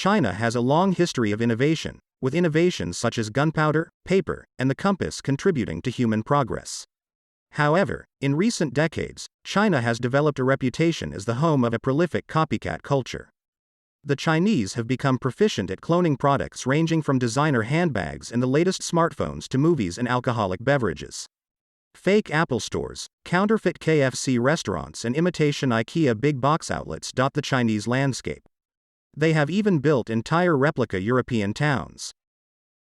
China has a long history of innovation, with innovations such as gunpowder, paper, and the compass contributing to human progress. However, in recent decades, China has developed a reputation as the home of a prolific copycat culture. The Chinese have become proficient at cloning products ranging from designer handbags and the latest smartphones to movies and alcoholic beverages. Fake Apple stores, counterfeit KFC restaurants, and imitation IKEA big box outlets dot the Chinese landscape. They have even built entire replica European towns.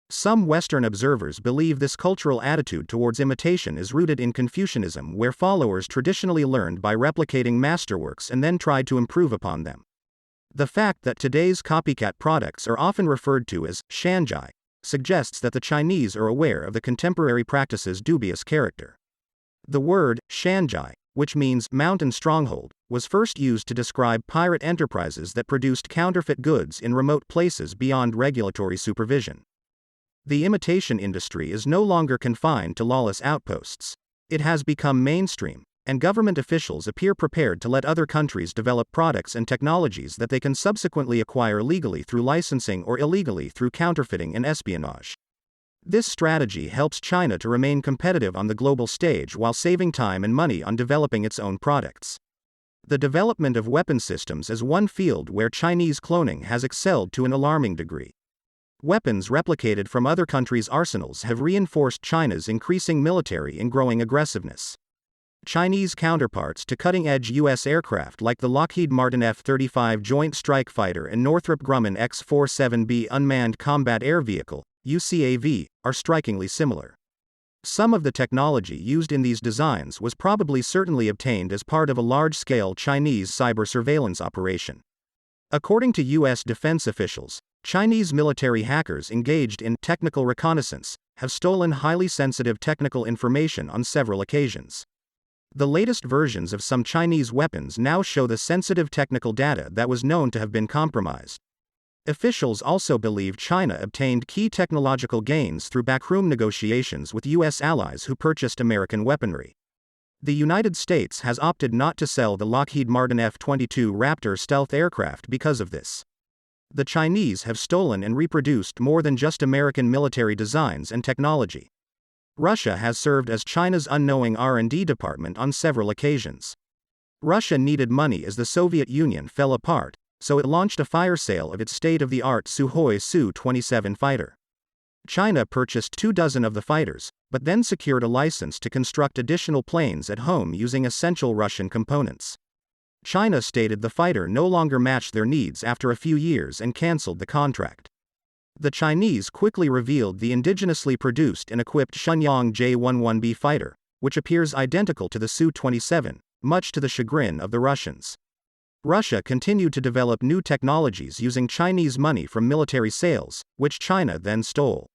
Some Western observers believe this cultural attitude towards imitation is rooted in Confucianism, where followers traditionally learned by replicating masterworks and then tried to improve upon them. The fact that today's copycat products are often referred to as shanzhai suggests that the Chinese are aware of the contemporary practice's dubious character. The word shanzhai, which means mountain stronghold, was first used to describe pirate enterprises that produced counterfeit goods in remote places beyond regulatory supervision. The imitation industry is no longer confined to lawless outposts. It has become mainstream, and government officials appear prepared to let other countries develop products and technologies that they can subsequently acquire legally through licensing or illegally through counterfeiting and espionage. This strategy helps China to remain competitive on the global stage while saving time and money on developing its own products. The development of weapon systems is one field where Chinese cloning has excelled to an alarming degree. Weapons replicated from other countries' arsenals have reinforced China's increasing military and growing aggressiveness. Chinese counterparts to cutting-edge U.S. aircraft like the Lockheed Martin F-35 Joint Strike Fighter and Northrop Grumman X-47B Unmanned Combat Air Vehicle, UCAV, are strikingly similar. Some of the technology used in these designs was certainly obtained as part of a large-scale Chinese cyber surveillance operation. According to U.S. defense officials, Chinese military hackers engaged in technical reconnaissance have stolen highly sensitive technical information on several occasions. The latest versions of some Chinese weapons now show the sensitive technical data that was known to have been compromised. Officials also believe China obtained key technological gains through backroom negotiations with U.S. allies who purchased American weaponry. The United States has opted not to sell the Lockheed Martin F-22 Raptor stealth aircraft because of this. The Chinese have stolen and reproduced more than just American military designs and technology. Russia has served as China's unknowing R&D department on several occasions. Russia needed money as the Soviet Union fell apart, so it launched a fire sale of its state-of-the-art Sukhoi Su-27 fighter. China purchased 24 of the fighters, but then secured a license to construct additional planes at home using essential Russian components. China stated the fighter no longer matched their needs after a few years and cancelled the contract. The Chinese quickly revealed the indigenously produced and equipped Shenyang J-11B fighter, which appears identical to the Su-27, much to the chagrin of the Russians. Russia continued to develop new technologies using Chinese money from military sales, which China then stole.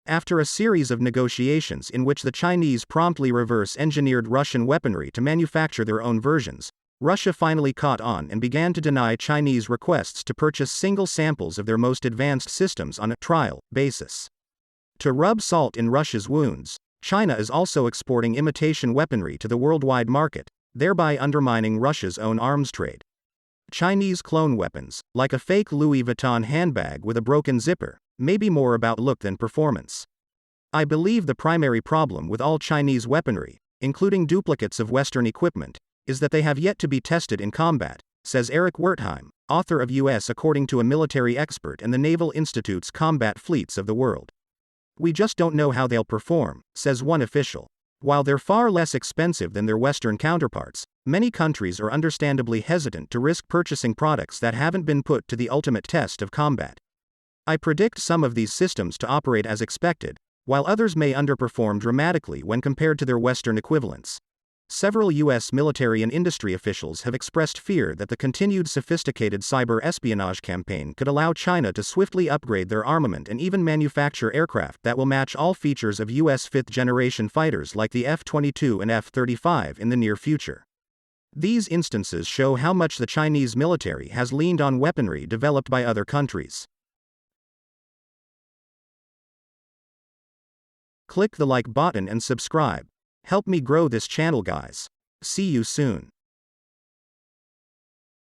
After a series of negotiations in which the Chinese promptly reverse-engineered Russian weaponry to manufacture their own versions, Russia finally caught on and began to deny Chinese requests to purchase single samples of their most advanced systems on a trial basis. To rub salt in Russia's wounds, China is also exporting imitation weaponry to the worldwide market, thereby undermining Russia's own arms trade. Chinese clone weapons, like a fake Louis Vuitton handbag with a broken zipper, may be more about look than performance. I believe the primary problem with all Chinese weaponry, including duplicates of Western equipment, is that they have yet to be tested in combat, says Eric Wertheim, author of U.S. According to a Military Expert and the Naval Institute's Combat Fleets of the World. We just don't know how they'll perform, says one official. While they're far less expensive than their Western counterparts, many countries are understandably hesitant to risk purchasing products that haven't been put to the ultimate test of combat. I predict some of these systems to operate as expected, while others may underperform dramatically when compared to their Western equivalents. Several U.S. military and industry officials have expressed fear that the continued sophisticated cyber espionage campaign could allow China to swiftly upgrade their armament and even manufacture aircraft that will match all features of U.S. fifth-generation fighters like the F-22 and F-35 in the near future. These instances show how much the Chinese military has leaned on weaponry developed by other countries. Click the like button and subscribe. Help me grow this channel, guys. See you soon.